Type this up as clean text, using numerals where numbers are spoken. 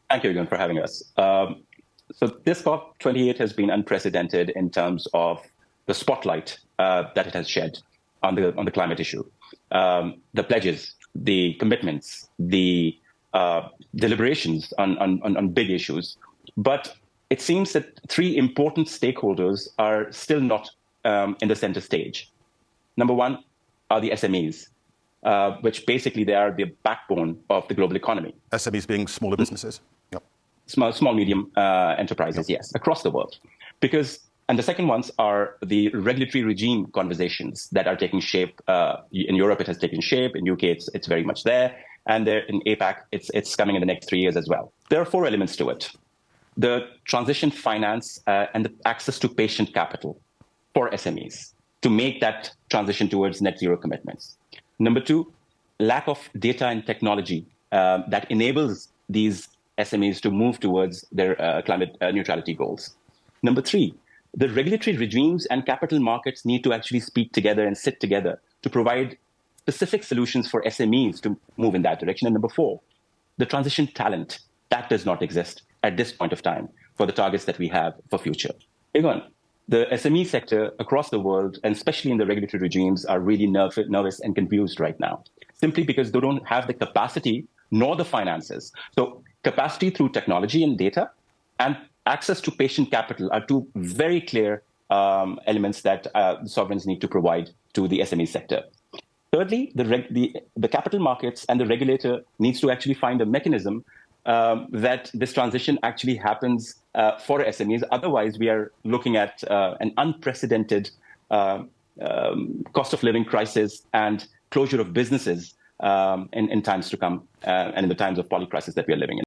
Thank you again for having us. So this COP28 has been unprecedented in terms of the spotlight that it has shed on the climate issue. The pledges, the commitments, the deliberations on big issues. But it seems that three important stakeholders are still not in the center stage. Number one are the SMEs, which basically they are the backbone of the global economy. SMEs being smaller businesses? Yep. Small, medium enterprises, yes, across the world. And the second ones are the regulatory regime conversations that are taking shape. In Europe, it has taken shape. In UK, it's very much there. And there in APAC, it's coming in the next 3 years as well. There are four elements to it. The transition finance and the access to patient capital for SMEs to make that transition towards net zero commitments. Number two, lack of data and technology that enables these SMEs to move towards their climate neutrality goals. Number three, the regulatory regimes and capital markets need to actually speak together and sit together to provide specific solutions for SMEs to move in that direction. And number four, the transition talent that does not exist at this point of time for the targets that we have for future. Again, the SME sector across the world, and especially in the regulatory regimes, are really nervous and confused right now, simply because they don't have the capacity nor the finances. So capacity through technology and data and access to patient capital are two very clear elements that sovereigns need to provide to the SME sector. Thirdly, the capital markets and the regulator needs to actually find a mechanism that this transition actually happens for SMEs. Otherwise, we are looking at an unprecedented cost of living crisis and closure of businesses in times to come and in the times of polycrisis that we are living in.